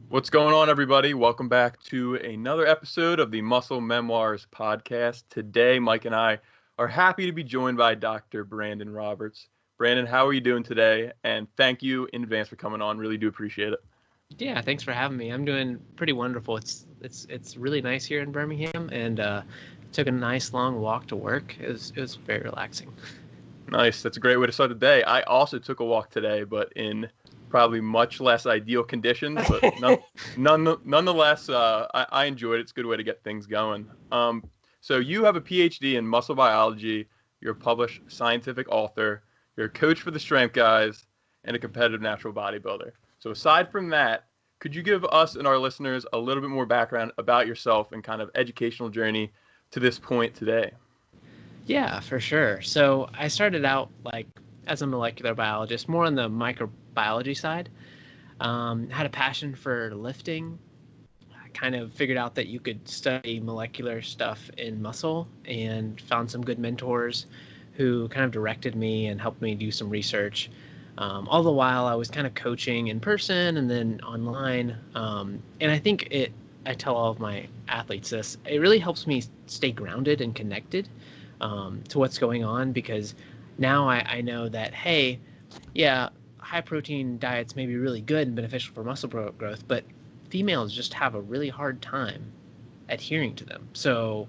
What's going on, everybody? Welcome back to another episode of the Muscle Memoirs Podcast. Today, Mike and I are happy to be joined by Dr. Brandon Roberts. Brandon, how are you doing today? And thank you in advance for coming on. Really do appreciate it. Yeah, thanks for having me. I'm doing pretty wonderful. It's really nice here in Birmingham, and took a nice long walk to work. It was very relaxing. Nice. That's a great way to start the day. I also took a walk today, but in probably much less ideal conditions. But nonetheless, I enjoyed it. It's a good way to get things going. So you have a PhD in muscle biology. You're a published scientific author. You're a coach for the strength guys and a competitive natural bodybuilder. So aside from that, could you give us and our listeners a little bit more background about yourself and kind of educational journey to this point today? Yeah, for sure. So I started out as a molecular biologist, more on the microbiology side. Had a passion for lifting. I kind of figured out that you could study molecular stuff in muscle, and found some good mentors who kind of directed me and helped me do some research. All the while I was kind of coaching in person and then online. And I think I tell all of my athletes this, it really helps me stay grounded and connected to what's going on, because now I know that, hey, yeah, high protein diets may be really good and beneficial for muscle growth, but females just have a really hard time adhering to them. So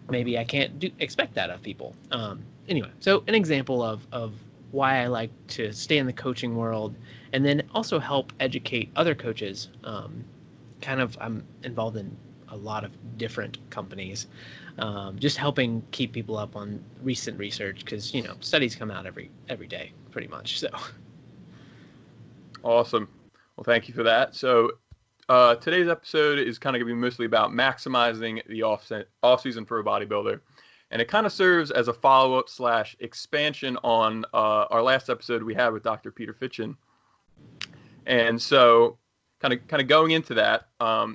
maybe I can't expect that of people. Anyway, so an example of why I like to stay in the coaching world, and then also help educate other coaches. I'm involved in a lot of different companies, just helping keep people up on recent research, because studies come out every day pretty much. So Awesome. Well, thank you for that. So today's episode is kind of going to be mostly about maximizing the off season for a bodybuilder. And it kind of serves as a follow-up / expansion on our last episode we had with Dr. Peter Fitchin. And so kind of going into that,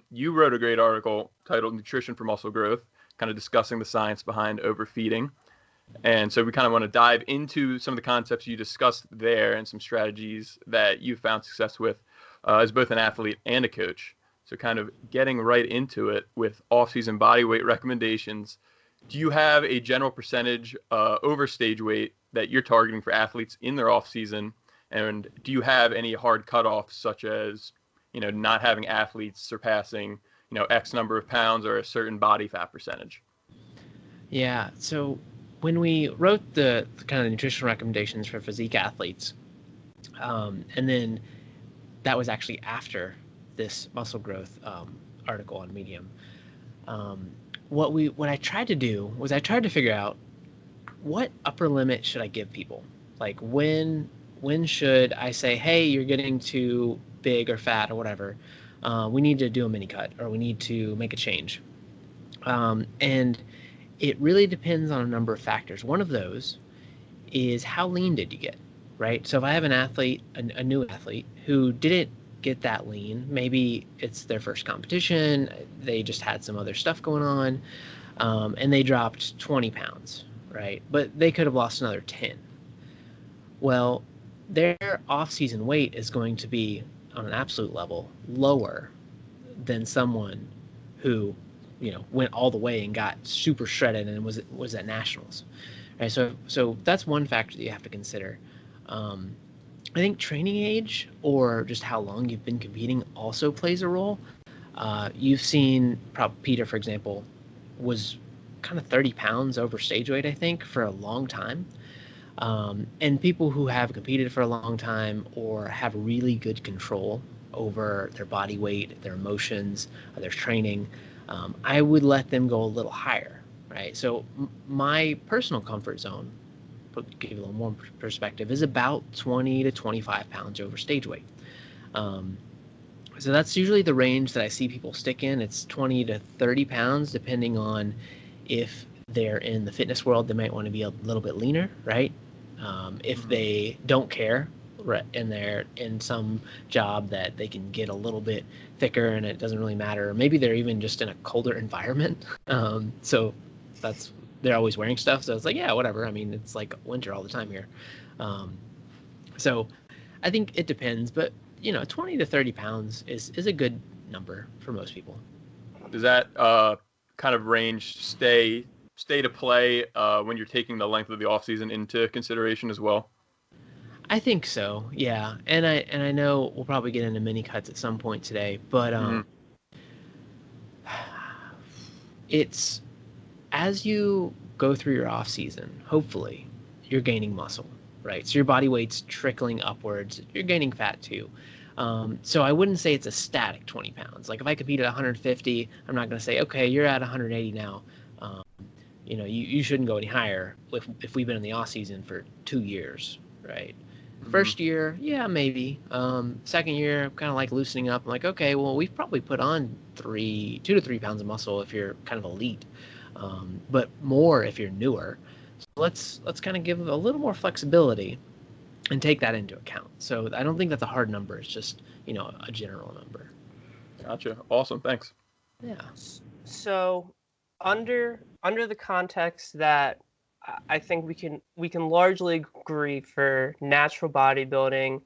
you wrote a great article titled Nutrition for Muscle Growth, kind of discussing the science behind overfeeding. And so we kind of want to dive into some of the concepts you discussed there and some strategies that you found success with as both an athlete and a coach. So kind of getting right into it with off-season body weight recommendations. Do you have a general percentage over stage weight that you're targeting for athletes in their off-season? And do you have any hard cutoffs, such as, not having athletes surpassing, X number of pounds or a certain body fat percentage? yeah, so when we wrote the kind of nutrition recommendations for physique athletes, and then that was actually after this muscle growth article on Medium. What I tried to do was I tried to figure out, what upper limit should I give people? Like, when should I say, hey, you're getting too big or fat or whatever, we need to do a mini cut, or we need to make a change. And it really depends on a number of factors. One of those is, how lean did you get, right? So if I have an athlete, a new athlete who didn't get that lean, maybe it's their first competition, they just had some other stuff going on, and they dropped 20 pounds, right? But they could have lost another 10. Well, their off-season weight is going to be, on an absolute level, lower than someone who, went all the way and got super shredded and was at nationals, right? So that's one factor that you have to consider. I think training age, or just how long you've been competing, also plays a role. You've seen, Peter, for example, was kind of 30 pounds over stage weight, I think, for a long time. And people who have competed for a long time, or have really good control over their body weight, their emotions, their training, I would let them go a little higher, right? So my personal comfort zone, to give you a little more perspective, is about 20 to 25 pounds over stage weight. So that's usually the range that I see people stick in. It's 20 to 30 pounds, depending on if they're in the fitness world, they might want to be a little bit leaner, right? If they don't care, right, and they're in some job that they can get a little bit thicker and it doesn't really matter. Or maybe they're even just in a colder environment. So they're always wearing stuff. So it's like, yeah, whatever. I mean, it's like winter all the time here. So I think it depends, but 20 to 30 pounds is a good number for most people. Does that kind of range stay to play when you're taking the length of the off season into consideration as well? I think so, yeah. And I know we'll probably get into mini cuts at some point today, but it's as you go through your off season, hopefully you're gaining muscle, right? So your body weight's trickling upwards. You're gaining fat too. So I wouldn't say it's a static 20 pounds. Like if I compete at 150, I'm not going to say, okay, you're at 180 now. You shouldn't go any higher if we've been in the off season for 2 years, right? First year, yeah, maybe. Second year, kind of like loosening up. I'm like, okay, well, we've probably put on 2 to 3 pounds of muscle if you're kind of elite, but more if you're newer. So let's kind of give a little more flexibility and take that into account. So I don't think that's a hard number. It's just, a general number. Gotcha. Awesome. Thanks. Yeah. So under the context that I think we can largely agree for natural bodybuilding,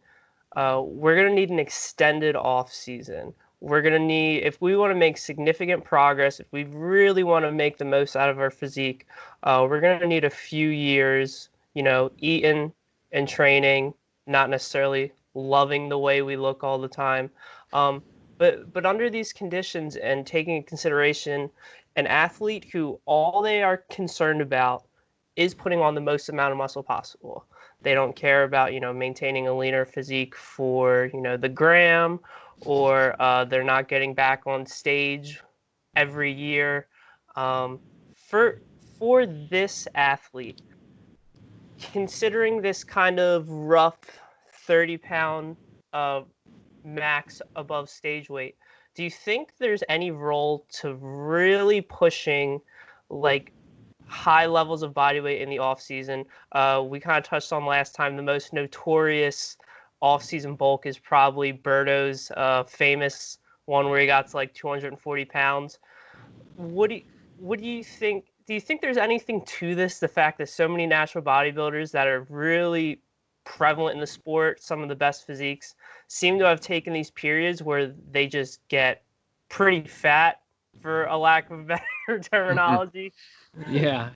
we're going to need an extended off season. We're going to need, if we want to make significant progress, if we really want to make the most out of our physique, we're going to need a few years, eating and training, not necessarily loving the way we look all the time. But under these conditions and taking into consideration an athlete who all they are concerned about is putting on the most amount of muscle possible. They don't care about, maintaining a leaner physique for, the gram, or they're not getting back on stage every year. For this athlete, considering this kind of rough 30-pound max above stage weight, do you think there's any role to really pushing like high levels of body weight in the off season? We kind of touched on last time, the most notorious off season bulk is probably Berto's famous one where he got to like 240 pounds. What do you think? Do you think there's anything to this? The fact that so many natural bodybuilders that are really prevalent in the sport, some of the best physiques, seem to have taken these periods where they just get pretty fat, for a lack of better terminology. Yeah.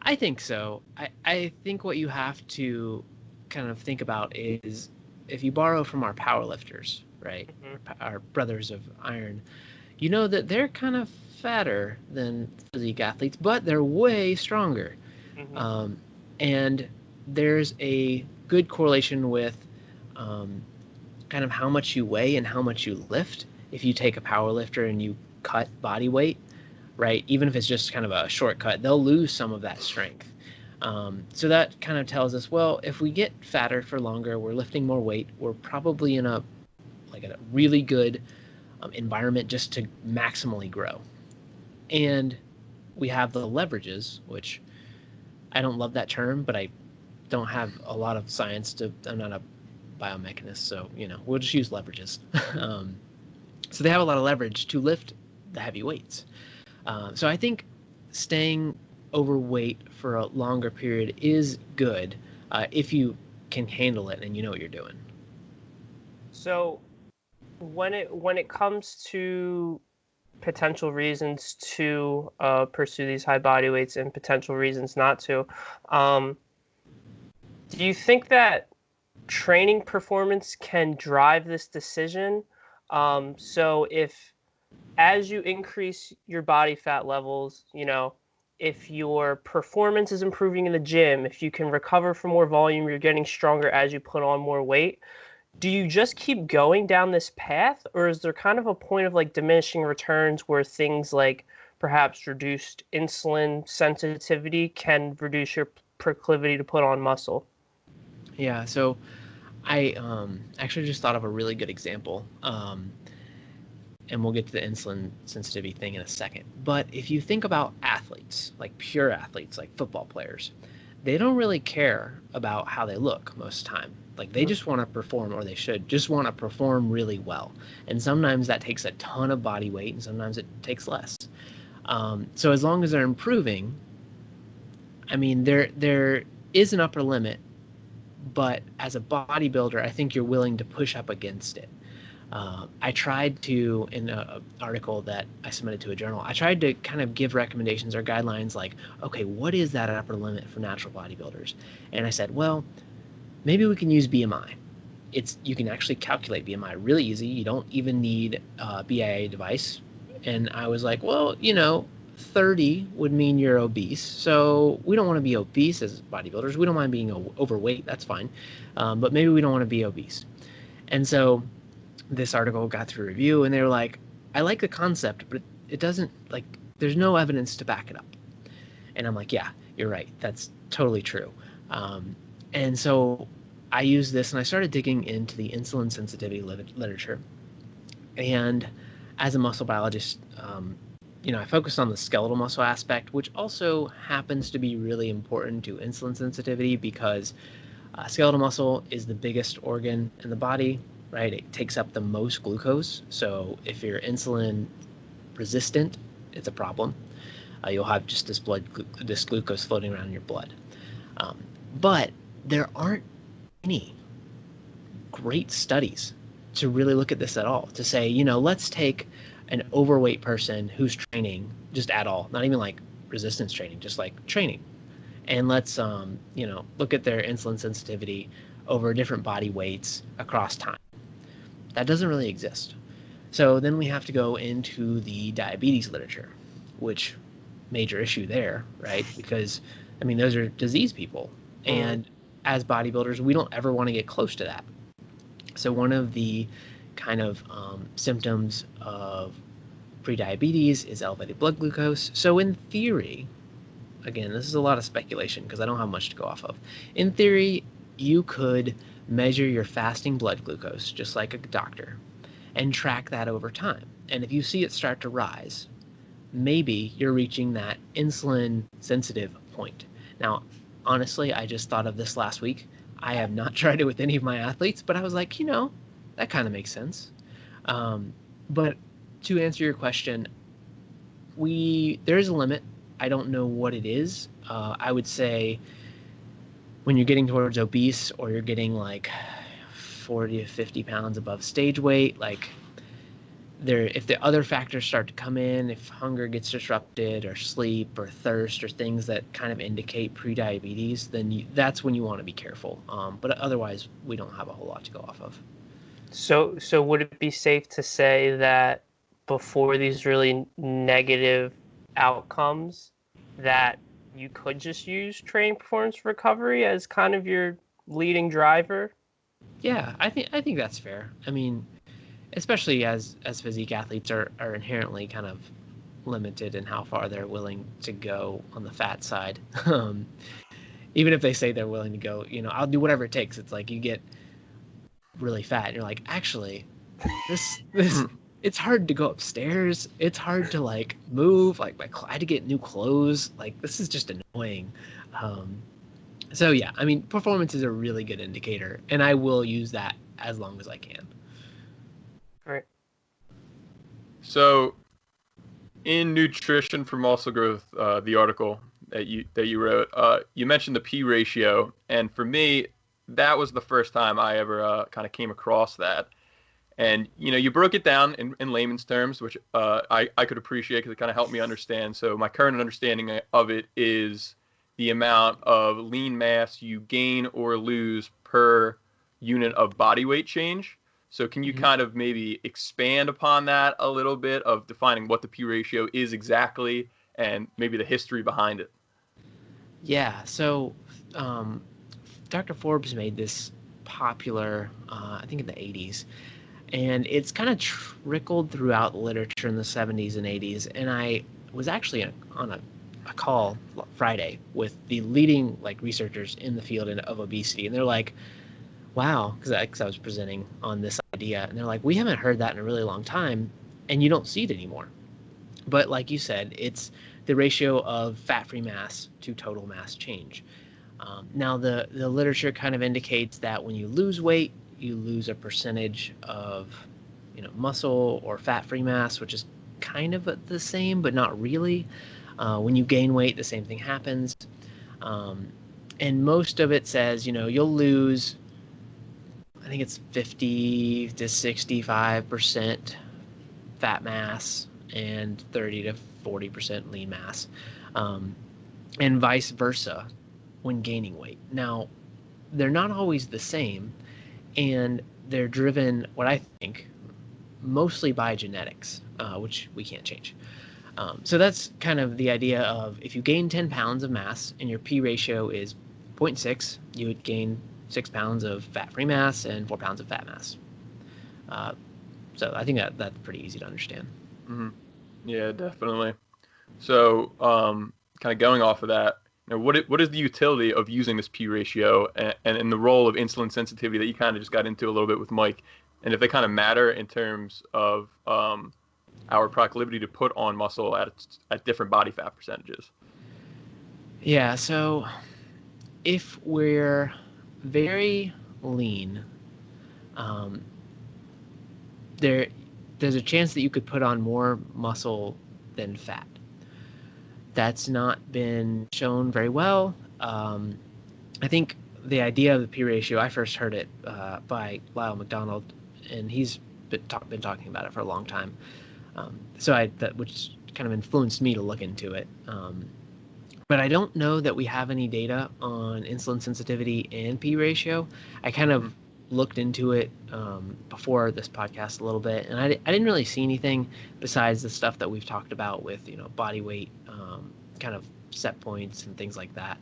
I think so. I think what you have to kind of think about is if you borrow from our powerlifters, right? Our brothers of iron, you know that they're kind of fatter than physique athletes, but they're way stronger. And there's a good correlation with kind of how much you weigh and how much you lift. If you take a power lifter and you cut body weight, right, even if it's just kind of a shortcut, they'll lose some of that strength. So that kind of tells us, well, if we get fatter for longer, we're lifting more weight, we're probably in a really good environment just to maximally grow. And we have the leverages, which I don't love that term, but I don't have a lot of science I'm not a biomechanist, so we'll just use leverages. So they have a lot of leverage to lift the heavy weights. So I think staying overweight for a longer period is good if you can handle it and you know what you're doing. So when it comes to potential reasons to pursue these high body weights and potential reasons not to, do you think that training performance can drive this decision? So if as you increase your body fat levels, if your performance is improving in the gym, if you can recover from more volume, you're getting stronger as you put on more weight, do you just keep going down this path, or is there kind of a point of like diminishing returns where things like perhaps reduced insulin sensitivity can reduce your proclivity to put on muscle? Yeah, so I actually just thought of a really good example, and we'll get to the insulin sensitivity thing in a second. But if you think about athletes, like pure athletes, like football players, they don't really care about how they look most of the time. Like they just want to perform, or they should just want to perform really well. And sometimes that takes a ton of body weight, and sometimes it takes less. So as long as they're improving, I mean, there is an upper limit, but as a bodybuilder, I think you're willing to push up against it. I tried to, in an article that I submitted to a journal, I tried to kind of give recommendations or guidelines like, okay, what is that upper limit for natural bodybuilders? And I said, well, maybe we can use BMI. You can actually calculate BMI really easy. You don't even need a BIA device. And I was like, well, 30 would mean you're obese. So we don't want to be obese as bodybuilders. We don't mind being overweight. That's fine. But maybe we don't want to be obese. And so this article got through review, and they were like, I like the concept, but it doesn't, like, there's no evidence to back it up. And I'm like, yeah, you're right. That's totally true. And so I used this, and I started digging into the insulin sensitivity literature. And as a muscle biologist, I focused on the skeletal muscle aspect, which also happens to be really important to insulin sensitivity because skeletal muscle is the biggest organ in the body, right? It takes up the most glucose. So if you're insulin resistant, it's a problem. You'll have just this glucose floating around in your blood. But there aren't any great studies to really look at this at all, to say, let's take an overweight person who's training just at all, not even like resistance training, just like training. And let's, look at their insulin sensitivity over different body weights across time. That doesn't really exist. So then we have to go into the diabetes literature, which major issue there, right? Because, those are disease people. And as bodybuilders, we don't ever want to get close to that. So one of the kind of symptoms of prediabetes is elevated blood glucose. So in theory, again, this is a lot of speculation because I don't have much to go off of. In theory, you could measure your fasting blood glucose just like a doctor and track that over time. And if you see it start to rise, maybe you're reaching that insulin sensitive point. Now, honestly, I just thought of this last week. I have not tried it with any of my athletes, but I was like, that kind of makes sense. But to answer your question, there is a limit. I don't know what it is. I would say when you're getting towards obese or you're getting like 40 to 50 pounds above stage weight, like if the other factors start to come in, if hunger gets disrupted or sleep or thirst or things that kind of indicate prediabetes, then that's when you want to be careful. But otherwise, we don't have a whole lot to go off of. So would it be safe to say that before these really negative outcomes that you could just use training performance recovery as kind of your leading driver? Yeah, I think that's fair. Especially as physique athletes are inherently kind of limited in how far they're willing to go on the fat side. Even if they say they're willing to go, I'll do whatever it takes. It's like you get really fat and you're like, actually, this it's hard to go upstairs. It's hard to like move. Like I had to get new clothes. Like this is just annoying. So yeah, performance is a really good indicator, and I will use that as long as I can. Right. So, in Nutrition for Muscle Growth, the article that you wrote, you mentioned the P ratio, and for me, that was the first time I ever kind of came across that. And you broke it down in layman's terms, which I could appreciate because it kind of helped me understand. So my current understanding of it is the amount of lean mass you gain or lose per unit of body weight change. So can you kind of maybe expand upon that a little bit of defining what the P ratio is exactly and maybe the history behind it? Yeah, so Dr. Forbes made this popular, I think in the 80s, and it's kind of trickled throughout the literature in the 70s and 80s. And I was actually on a call Friday with the leading researchers in the field of obesity, and they're like, wow, because I was presenting on this idea, and they're like, we haven't heard that in a really long time, and you don't see it anymore. But like you said, it's the ratio of fat-free mass to total mass change. Now, the literature kind of indicates that when you lose weight, you lose a percentage of muscle or fat-free mass, which is kind of the same, but not really. When you gain weight, the same thing happens. And most of it says, you'll lose, I think it's 50 to 65% fat mass and 30 to 40% lean mass, and vice versa when gaining weight. Now, they're not always the same, and they're driven, what I think, mostly by genetics, which we can't change. So that's kind of the idea of, if you gain 10 pounds of mass and your P ratio is 0.6, you would gain 6 pounds of fat-free mass and 4 pounds of fat mass. So I think that's pretty easy to understand. Mm-hmm. Yeah, definitely. So kind of going off of that, what is the utility of using this P ratio and the role of insulin sensitivity that you kind of just got into a little bit with Mike, and if they kind of matter in terms of our proclivity to put on muscle at different body fat percentages? Yeah, so if we're very lean, there's a chance that you could put on more muscle than fat. That's not been shown very well. I think the idea of the P ratio, I first heard it by Lyle McDonald, and he's been talking about it for a long time. Which kind of influenced me to look into it. But I don't know that we have any data on insulin sensitivity and P ratio. I kind of looked into it before this podcast a little bit, and I didn't really see anything besides the stuff that we've talked about with body weight, kind of set points and things like that.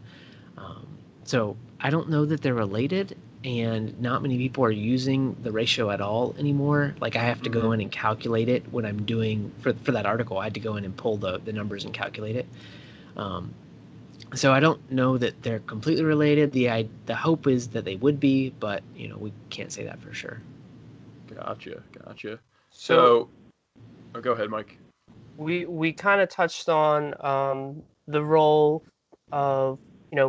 So I don't know that they're related, and not many people are using the ratio at all anymore. Like, I have to go in and calculate it when I'm doing for that article. I had to go in and pull the numbers and calculate it. So I don't know that they're completely related. The hope is that they would be, but we can't say that for sure. Gotcha. So go ahead, Mike. We kind of touched on the role of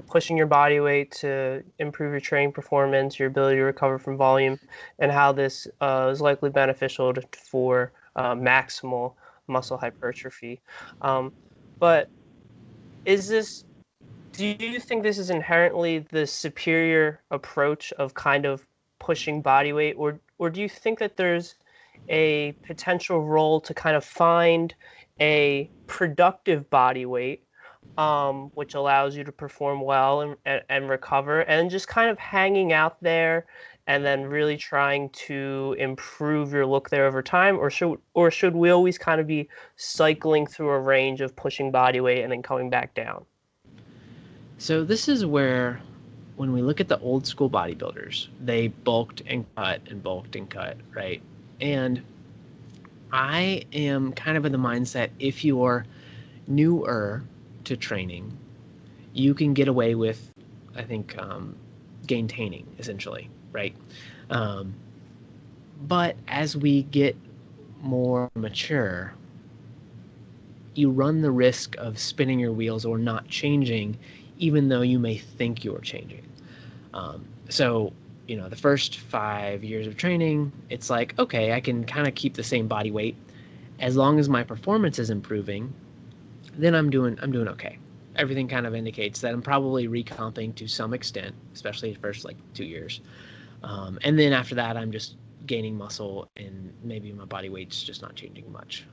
pushing your body weight to improve your training performance, your ability to recover from volume, and how this is likely beneficial for maximal muscle hypertrophy. But do you think this is inherently the superior approach of kind of pushing body weight, or do you think that there's a potential role to kind of find a productive body weight, which allows you to perform well and recover, and just kind of hanging out there and then really trying to improve your look there over time? Or should we always kind of be cycling through a range of pushing body weight and then coming back down? So this is where, when we look at the old school bodybuilders, they bulked and cut, right? And I am kind of in the mindset, if you're newer to training, you can get away with, I think, gaintaining, essentially, right? But as we get more mature, you run the risk of spinning your wheels or not changing, even though you may think you're changing. So the first 5 years of training, it's like, okay, I can kind of keep the same body weight. As long as my performance is improving, then I'm doing okay. Everything kind of indicates that I'm probably recomping to some extent, especially the first 2 years. And then after that, I'm just gaining muscle, and maybe my body weight's just not changing much.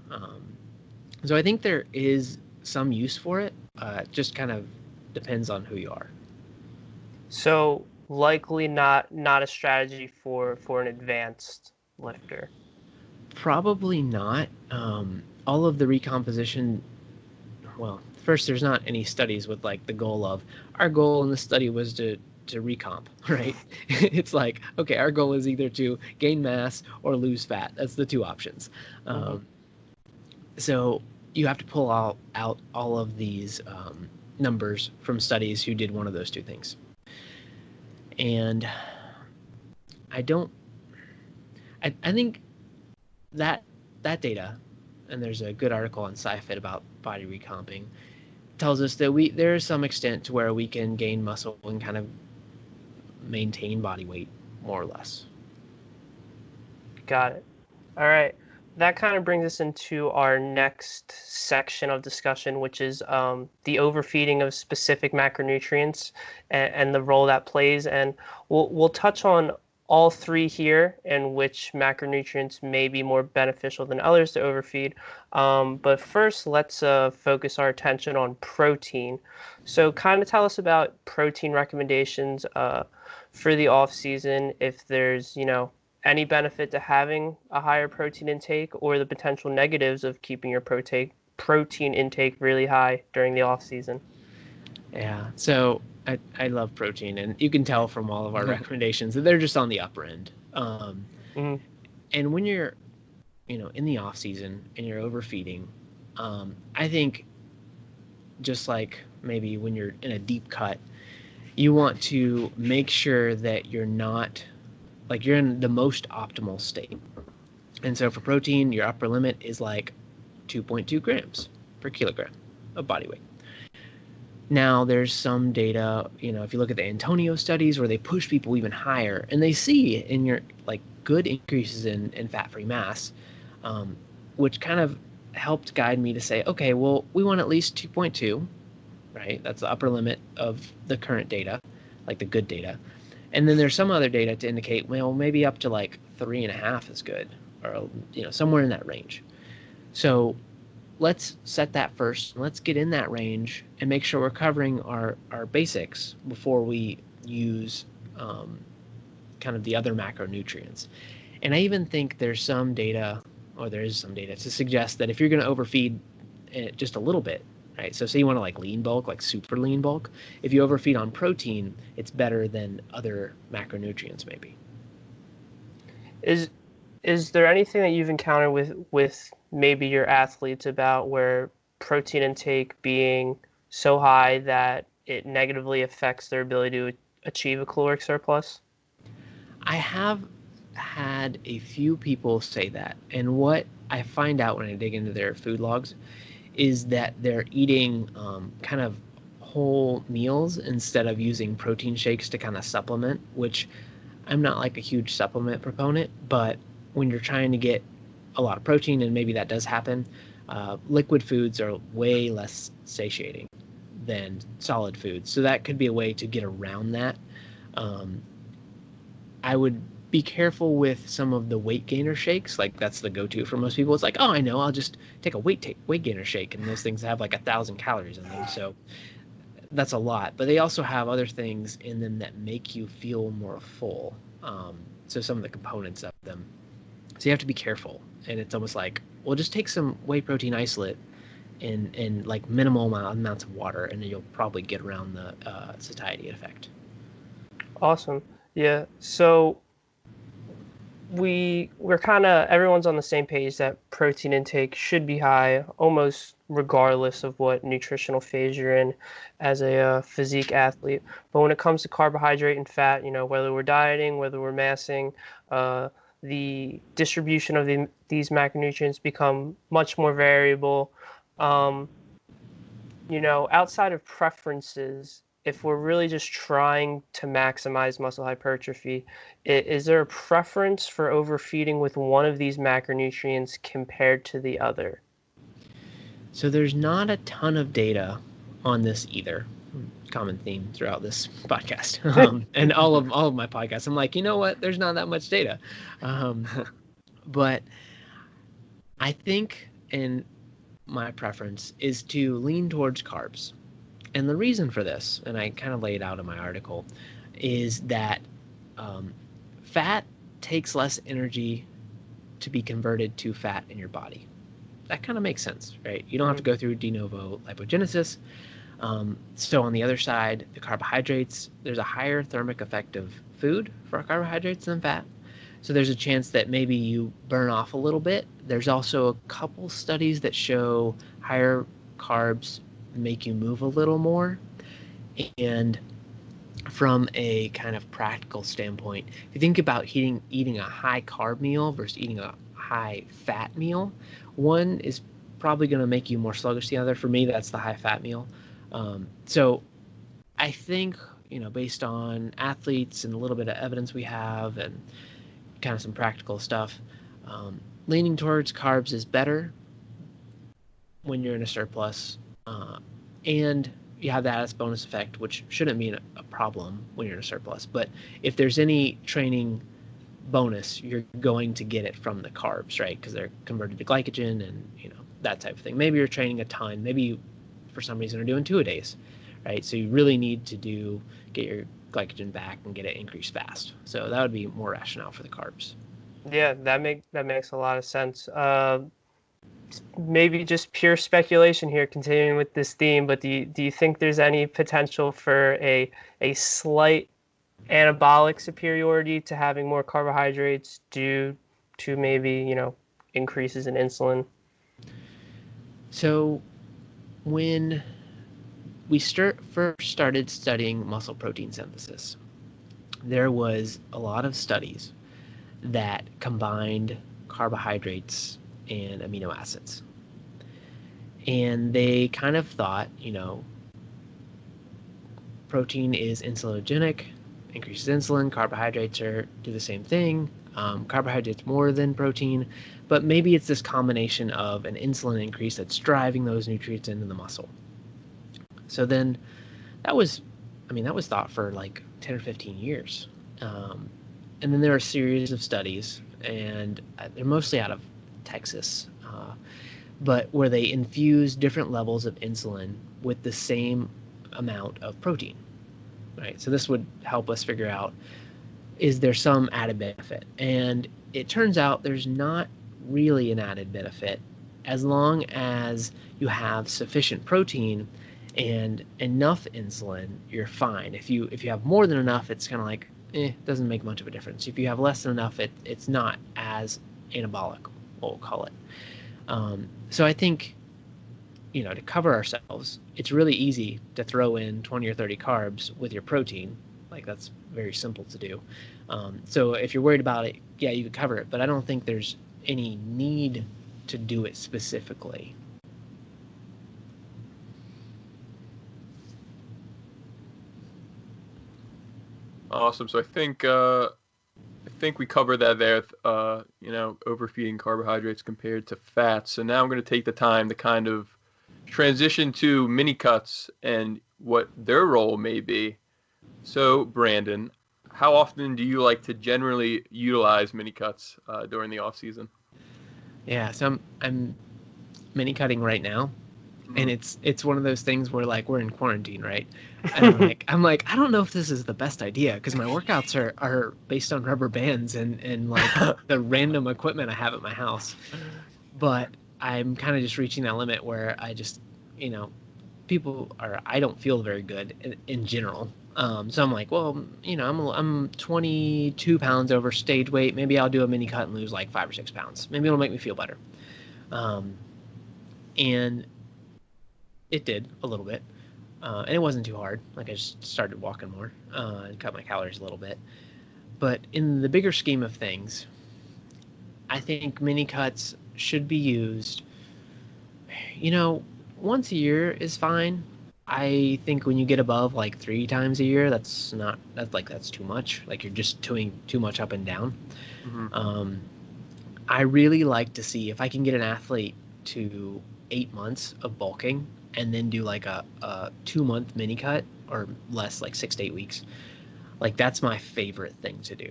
So I think there is some use for it. Just kind of depends on who you are. So likely not a strategy for an advanced lifter. Probably not. All of the recomposition, well, first, there's not any studies with the goal of, our goal in the study was to recomp, right? It's like, okay, our goal is either to gain mass or lose fat. That's the two options. So you have to pull out all of these numbers from studies who did one of those two things. And I think that data, and there's a good article on SciFit about body recomping, tells us that there is some extent to where we can gain muscle and kind of maintain body weight, more or less. Got it. All right. That kind of brings us into our next section of discussion, which is the overfeeding of specific macronutrients and the role that plays. And we'll touch on all three here and which macronutrients may be more beneficial than others to overfeed. But first, let's focus our attention on protein. So kind of tell us about protein recommendations for the off season, if there's, any benefit to having a higher protein intake or the potential negatives of keeping your protein intake really high during the off season. Yeah, so I love protein, and you can tell from all of our recommendations that they're just on the upper end. And when you're, in the off season and you're overfeeding, I think just like maybe when you're in a deep cut, you want to make sure that you're not, like, you're in the most optimal state. And so for protein, your upper limit is like 2.2 grams per kilogram of body weight. Now, there's some data, if you look at the Antonio studies where they push people even higher, and they see in your, like, good increases in fat-free mass, which kind of helped guide me to say, okay, well, we want at least 2.2, right? That's the upper limit of the current data, like the good data. And then there's some other data to indicate, well, maybe up to like 3.5 is good, or, somewhere in that range. So let's set that first. Let's get in that range and make sure we're covering our basics before we use kind of the other macronutrients. And I even think there is some data to suggest that if you're going to overfeed just a little bit, right? So say you want to like lean bulk, like super lean bulk. If you overfeed on protein, it's better than other macronutrients maybe. Is there anything that you've encountered with maybe your athletes about where protein intake being so high that it negatively affects their ability to achieve a caloric surplus? I have had a few people say that, and what I find out when I dig into their food logs is that they're eating kind of whole meals instead of using protein shakes to kind of supplement, which I'm not like a huge supplement proponent, but when you're trying to get a lot of protein, and maybe that does happen, liquid foods are way less satiating than solid foods. So that could be a way to get around that. I would be careful with some of the weight gainer shakes. Like, that's the go-to for most people. It's like, oh, I know, I'll just take a weight gainer shake, and those things have like 1,000 calories in them. So that's a lot. But they also have other things in them that make you feel more full. So some of the components of them. So you have to be careful. And it's almost like, well, just take some whey protein isolate and like minimal amounts of water, and then you'll probably get around the satiety effect. Awesome. Yeah. So we're kind of, everyone's on the same page that protein intake should be high almost regardless of what nutritional phase you're in as a physique athlete. But when it comes to carbohydrate and fat, whether we're dieting, whether we're massing, the distribution of these macronutrients become much more variable. Outside of preferences, if we're really just trying to maximize muscle hypertrophy, is there a preference for overfeeding with one of these macronutrients compared to the other? So there's not a ton of data on this either. Common theme throughout this podcast and all of my podcasts. I'm like, you know what? There's not that much data. But I think, and my preference is to lean towards carbs. And the reason for this, and I kind of lay it out in my article, is that fat takes less energy to be converted to fat in your body. That kind of makes sense, right? You don't have to go through de novo lipogenesis. So on the other side, the carbohydrates, there's a higher thermic effect of food for carbohydrates than fat. So there's a chance that maybe you burn off a little bit. There's also a couple studies that show higher carbs make you move a little more. And from a kind of practical standpoint, if you think about eating a high carb meal versus eating a high fat meal, one is probably going to make you more sluggish than the other. For me, that's the high fat meal. So I think, based on athletes and a little bit of evidence we have and kind of some practical stuff, leaning towards carbs is better when you're in a surplus. And you have that as bonus effect, which shouldn't mean a problem when you're in a surplus. But if there's any training bonus, you're going to get it from the carbs, right? Because they're converted to glycogen and, that type of thing. Maybe you're training a ton. Maybe you, for some reason, are doing 2-a-days, right? So you really need to get your glycogen back and get it increased fast. So that would be more rationale for the carbs. Yeah, that makes a lot of sense. Maybe just pure speculation here, continuing with this theme, but do you think there's any potential for a slight anabolic superiority to having more carbohydrates due to maybe, increases in insulin? So when we first started studying muscle protein synthesis, there was a lot of studies that combined carbohydrates and amino acids. And they kind of thought, protein is insulinogenic, increases insulin, carbohydrates do the same thing, carbohydrates more than protein, but maybe it's this combination of an insulin increase that's driving those nutrients into the muscle. So then that was thought for like 10 or 15 years. And then there are a series of studies, and they're mostly out of Texas, but where they infuse different levels of insulin with the same amount of protein, right? So this would help us figure out, is there some added benefit? And it turns out there's not really an added benefit as long as you have sufficient protein and enough insulin, you're fine. If you have more than enough, it's kind of like, doesn't make much of a difference. If you have less than enough, it's not as anabolic, we'll call it. So I think, to cover ourselves, it's really easy to throw in 20 or 30 carbs with your protein. Like, that's very simple to do. So if you're worried about it, yeah, you could cover it, but I don't think there's any need to do it specifically. Awesome. So I think we covered that there. Overfeeding carbohydrates compared to fats. So now I'm going to take the time to kind of transition to Minicuts and what their role may be. So Brandon, how often do you like to generally utilize Minicuts during the off season? Yeah, so I'm mini cutting right now, and it's one of those things where, like, we're in quarantine, right? And I'm like I don't know if this is the best idea, because my workouts are based on rubber bands and like the random equipment I have at my house. But I'm kind of just reaching that limit where I just, I don't feel very good in general. So I'm like, well, I'm 22 pounds over stage weight. Maybe I'll do a mini cut and lose like 5 or 6 pounds. Maybe it'll make me feel better. And it did a little bit. And it wasn't too hard. Like, I just started walking more and cut my calories a little bit. But in the bigger scheme of things, I think mini cuts should be used, once a year is fine. I think when you get above like 3 times a year, that's too much. Like, you're just doing too much up and down. Mm-hmm. I really like to see if I can get an athlete to 8 months of bulking and then do like a 2-month mini cut, or less, like 6 to 8 weeks. Like, that's my favorite thing to do,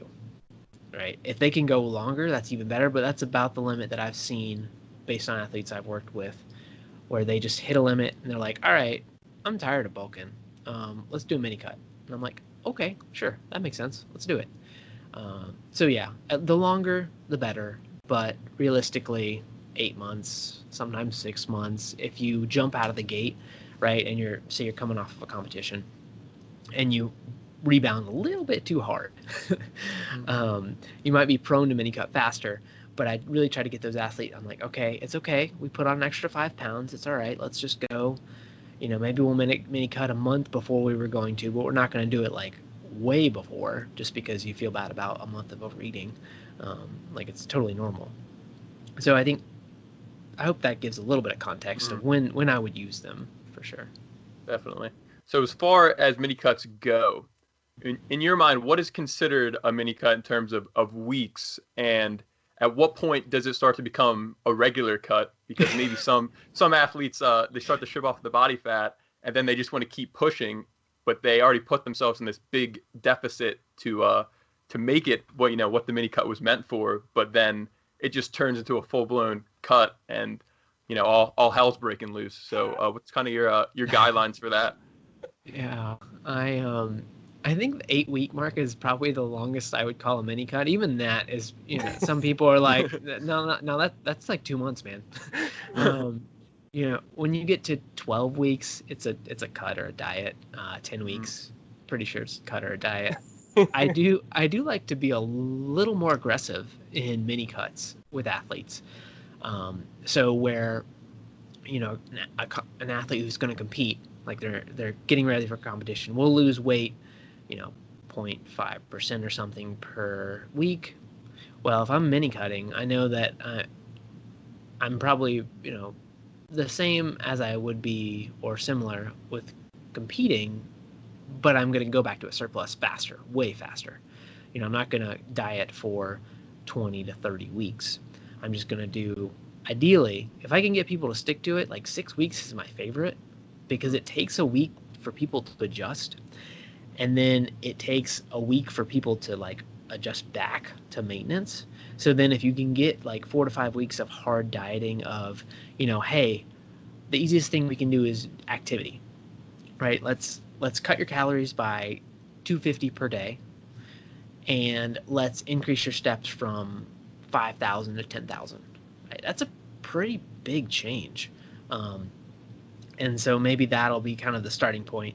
right? If they can go longer, that's even better, but that's about the limit that I've seen based on athletes I've worked with, where they just hit a limit and they're like, all right, I'm tired of bulking. Let's do a mini cut. And I'm like, okay, sure, that makes sense. Let's do it. So yeah, the longer, the better, but realistically, 8 months, sometimes 6 months. If you jump out of the gate, right, and you're coming off of a competition and you rebound a little bit too hard, you might be prone to mini cut faster. But I really try to get those athletes, I'm like, okay, it's okay. We put on an extra 5 pounds. It's all right. Let's just go. Maybe we'll mini cut a month before we were going to, but we're not going to do it like way before, just because you feel bad about a month of overeating. Like, it's totally normal. So I hope that gives a little bit of context of when I would use them, for sure. Definitely. So as far as mini cuts go, in your mind, what is considered a mini cut in terms of weeks, and at what point does it start to become a regular cut? Because maybe some athletes, they start to strip off the body fat, and then they just want to keep pushing, but they already put themselves in this big deficit to to make it what the mini cut was meant for, but then it just turns into a full-blown cut, and all hell's breaking loose. So what's kind of your guidelines for that? Yeah, I think the 8-week mark is probably the longest I would call a mini cut. Even that is, some people are like, no, that's like 2 months, man. When you get to 12 weeks, it's a cut or a diet. 10 weeks, pretty sure it's a cut or a diet. I do like to be a little more aggressive in mini cuts with athletes. So where, an athlete who's going to compete, like they're getting ready for competition, will lose weight, 0.5% or something per week. Well, if I'm mini cutting, I know that I'm probably, the same as I would be or similar with competing, but I'm going to go back to a surplus faster, way faster. I'm not going to diet for 20 to 30 weeks. I'm just going to do, ideally, if I can get people to stick to it, like 6 weeks is my favorite, because it takes a week for people to adjust. And then it takes a week for people to like adjust back to maintenance. So then if you can get like 4 to 5 weeks of hard dieting of, hey, the easiest thing we can do is activity, right? Let's cut your calories by 250 per day, and let's increase your steps from 5,000 to 10,000. Right? That's a pretty big change. And so maybe that'll be kind of the starting point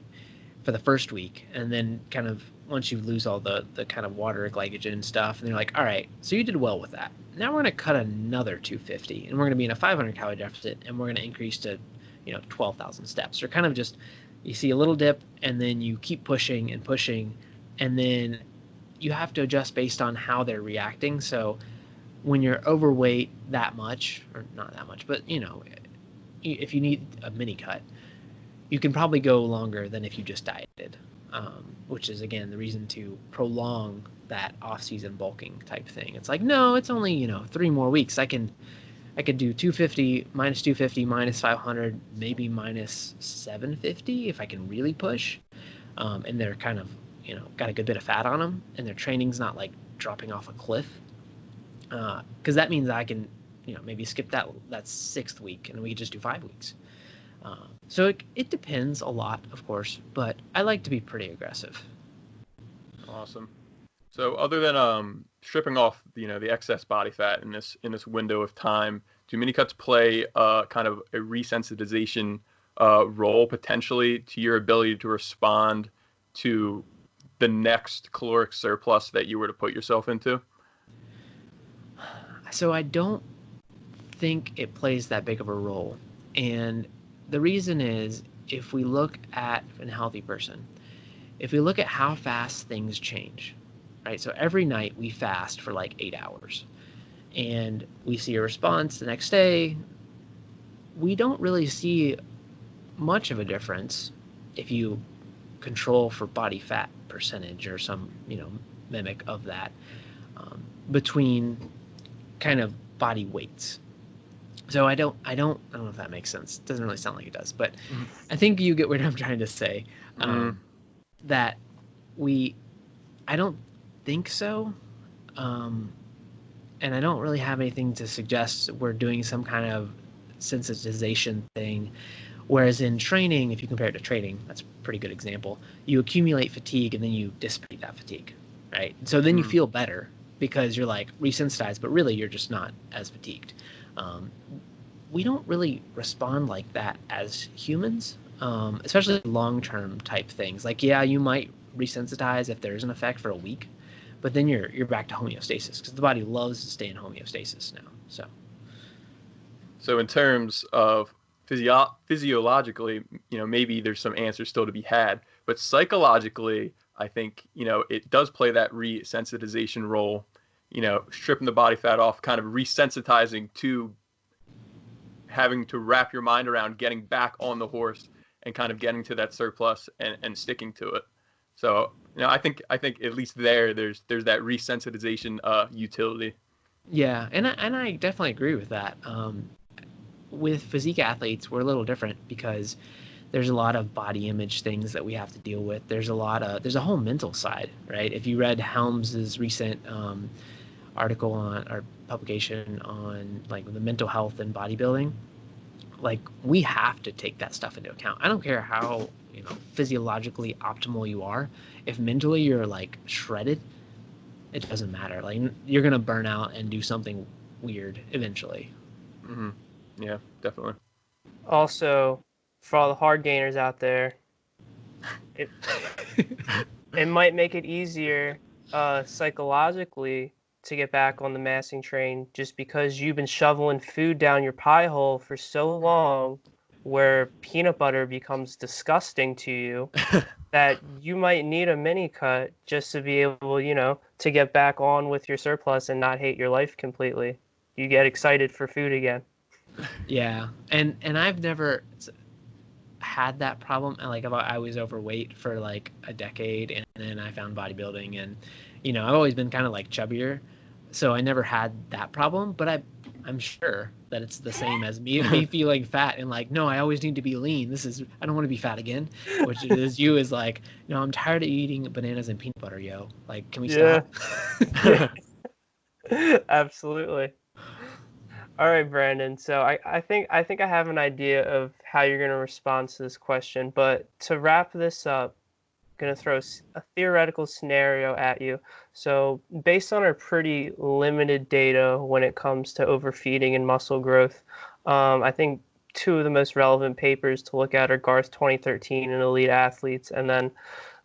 for the first week. And then kind of once you lose all the kind of water, glycogen stuff, and they're like, all right, so you did well with that. Now we're going to cut another 250, and we're going to be in a 500 calorie deficit, and we're going to increase to, 12,000 steps. Or kind of just, you see a little dip, and then you keep pushing and pushing, and then you have to adjust based on how they're reacting. So when you're overweight that much, or not that much, but, if you need a mini cut, you can probably go longer than if you just dieted, which is, again, the reason to prolong that off-season bulking type thing. It's like, no, it's only, 3 more weeks. I could do 250, minus 250, minus 500, maybe minus 750 if I can really push. And they're kind of, got a good bit of fat on them, and their training's not like dropping off a cliff. Because that means I can, maybe skip that 6th week, and we could just do 5 weeks. So it depends a lot, of course, but I like to be pretty aggressive. Awesome. So other than stripping off the excess body fat in this window of time, do mini cuts play kind of a resensitization role potentially to your ability to respond to the next caloric surplus that you were to put yourself into? So I don't think it plays that big of a role. And the reason is, if we look at a healthy person, if we look at how fast things change, right? So every night we fast for like 8 hours, and we see a response the next day. We don't really see much of a difference if you control for body fat percentage or some, mimic of that, between kind of body weights. So I don't know if that makes sense. It doesn't really sound like it does, but I think you get what I'm trying to say. That I don't think so. And I don't really have anything to suggest we're doing some kind of sensitization thing. Whereas in training, if you compare it to training, that's a pretty good example. You accumulate fatigue and then you dissipate that fatigue, right? So then you feel better because you're like resensitized, but really you're just not as fatigued. We don't really respond like that as humans, especially long-term type things. Like, yeah, you might resensitize if there's an effect for a week, but then you're back to homeostasis because the body loves to stay in homeostasis now. So in terms of physiologically, maybe there's some answers still to be had, but psychologically, I think, it does play that resensitization role, stripping the body fat off, kind of resensitizing to having to wrap your mind around getting back on the horse and kind of getting to that surplus and sticking to it. So, I think at least there's that resensitization utility. Yeah, and I definitely agree with that. With physique athletes, we're a little different because there's a lot of body image things that we have to deal with. There's a whole mental side, right? If you read Helms's recent article on or publication on like the mental health and bodybuilding, like we have to take that stuff into account. I don't care how, physiologically optimal you are. If mentally you're like shredded, it doesn't matter. Like you're going to burn out and do something weird eventually. Mm-hmm. Yeah, definitely. Also, for all the hard gainers out there, it might make it easier psychologically to get back on the massing train just because you've been shoveling food down your pie hole for so long where peanut butter becomes disgusting to you that you might need a Minicut just to be able, to get back on with your surplus and not hate your life completely. You get excited for food again. Yeah. And I've never had that problem. Like I was overweight for like a decade, and then I found bodybuilding, and I've always been kind of like chubbier, so I never had that problem. But I'm sure that it's the same as me feeling fat and like, no, I always need to be lean. I don't want to be fat again. Which is you is like, I'm tired of eating bananas and peanut butter, yo. Like, can we stop? Absolutely. All right, Brandon. So I think I have an idea of how you're going to respond to this question. But to wrap this up, I'm going to throw a theoretical scenario at you. So based on our pretty limited data when it comes to overfeeding and muscle growth, I think two of the most relevant papers to look at are Garth 2013 and Elite Athletes, and then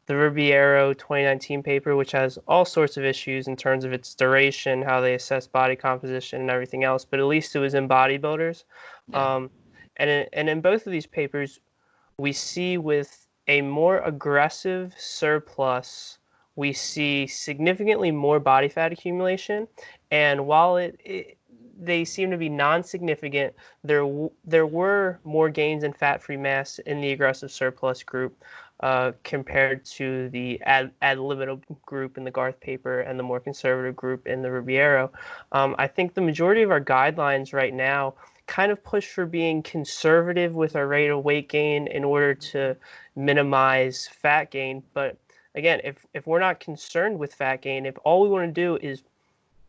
the Ribeiro 2019 paper, which has all sorts of issues in terms of its duration, how they assess body composition, and everything else. But at least it was in bodybuilders. Yeah. And in both of these papers, we see with a more aggressive surplus, we see significantly more body fat accumulation. And while they seem to be non-significant, there were more gains in fat-free mass in the aggressive surplus group compared to the ad libitum group in the Garth paper and the more conservative group in the Ribeiro. I think the majority of our guidelines right now kind of push for being conservative with our rate of weight gain in order to minimize fat gain. But again, if we're not concerned with fat gain, if all we want to do is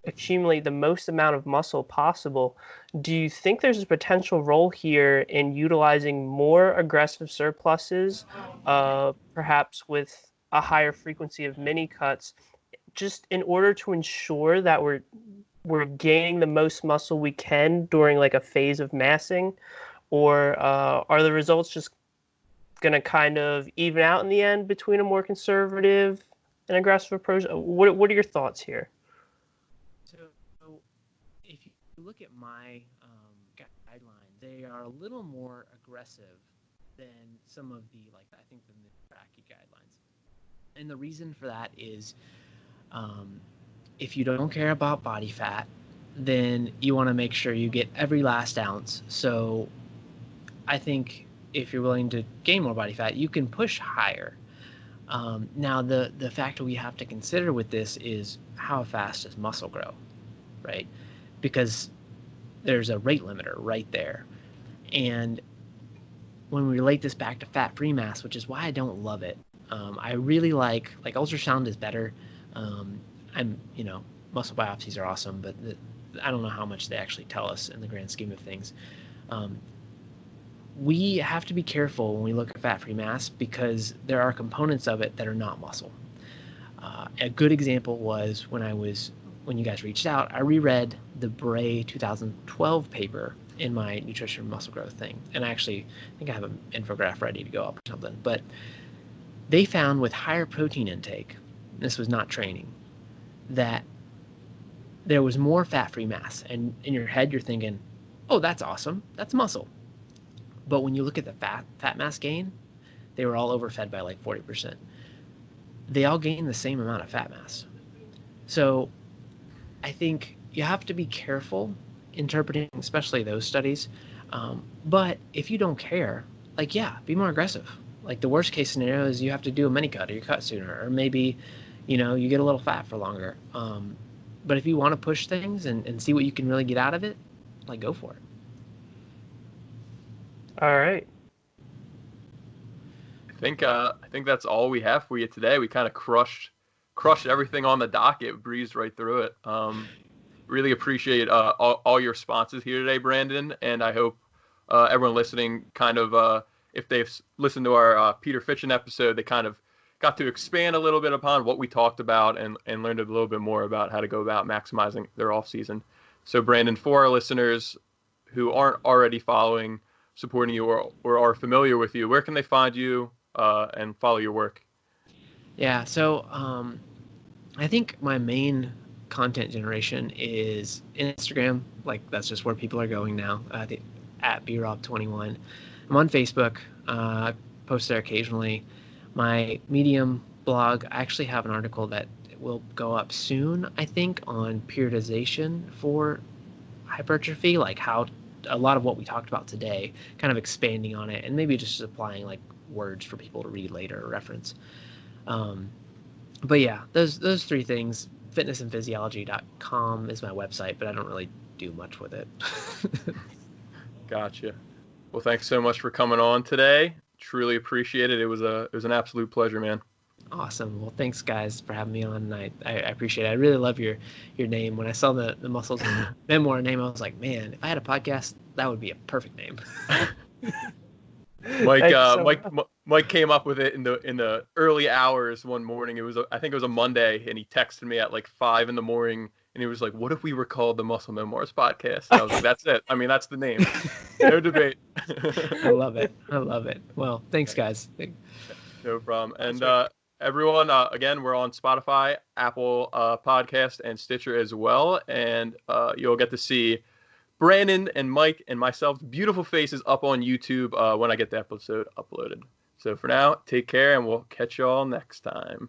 accumulate the most amount of muscle possible, do you think there's a potential role here in utilizing more aggressive surpluses, perhaps with a higher frequency of mini cuts, just in order to ensure that we're gaining the most muscle we can during like a phase of massing? Or are the results just going to kind of even out in the end between a more conservative and aggressive approach? What are your thoughts here? If you look at my guidelines, they are a little more aggressive than some of the, like, I think the mid-tracky guidelines. And the reason for that is if you don't care about body fat, then you want to make sure you get every last ounce. So I think if you're willing to gain more body fat, you can push higher. Now, the factor we have to consider with this is how fast does muscle grow, right? Because there's a rate limiter right there. And when we relate this back to fat-free mass, which is why I don't love it, I really like ultrasound is better. Muscle biopsies are awesome, but I don't know how much they actually tell us in the grand scheme of things. We have to be careful when we look at fat-free mass because there are components of it that are not muscle. A good example was when you guys reached out, I reread the Bray 2012 paper in my nutrition and muscle growth thing. And I actually think I have an infographic ready to go up or something. But they found with higher protein intake, this was not training, that there was more fat-free mass. And in your head, you're thinking, oh, that's awesome. That's muscle. But when you look at the fat mass gain, they were all overfed by like 40%. They all gained the same amount of fat mass. So I think you have to be careful interpreting, especially those studies. But if you don't care, be more aggressive. Like the worst case scenario is you have to do a mini cut or you cut sooner, or maybe, you get a little fat for longer. But if you want to push things and see what you can really get out of it, go for it. All right. I think that's all we have for you today. We kind of crushed everything on the docket, breezed right through it. Really appreciate all your responses here today, Brandon, and I hope everyone listening kind of, if they've listened to our Peter Fitchen episode, they kind of got to expand a little bit upon what we talked about and learned a little bit more about how to go about maximizing their off season. So Brandon, for our listeners who aren't already following, supporting you, or are familiar with you, where can they find you and follow your work? Yeah, so I think my main content generation is Instagram. Like, that's just where people are going now, at BRob21. I'm on Facebook. I post there occasionally. My Medium blog, I actually have an article that will go up soon, I think, on periodization for hypertrophy, like how a lot of what we talked about today, kind of expanding on it and maybe just applying like words for people to read later or reference. But yeah, those three things. Fitnessandphysiology.com is my website, but I don't really do much with it. Gotcha. Well, thanks so much for coming on today. Truly appreciate it. It was an absolute pleasure, man. Awesome. Well, thanks guys for having me on. I appreciate it. I really love your name. When I saw the Muscles Memoir name, I was like, man, if I had a podcast, that would be a perfect name. Mike came up with it in the early hours one morning. I think it was a Monday, and he texted me at like 5 a.m. and he was like, "What if we were called the Muscle Memoirs Podcast?" And I was like, "That's it. I mean, that's the name. No debate." I love it. Well, thanks guys. No problem. And everyone, again, we're on Spotify, Apple Podcast, and Stitcher as well, and you'll get to see Brandon and Mike and myself's beautiful faces up on YouTube when I get the episode uploaded. So for now, take care, and we'll catch you all next time.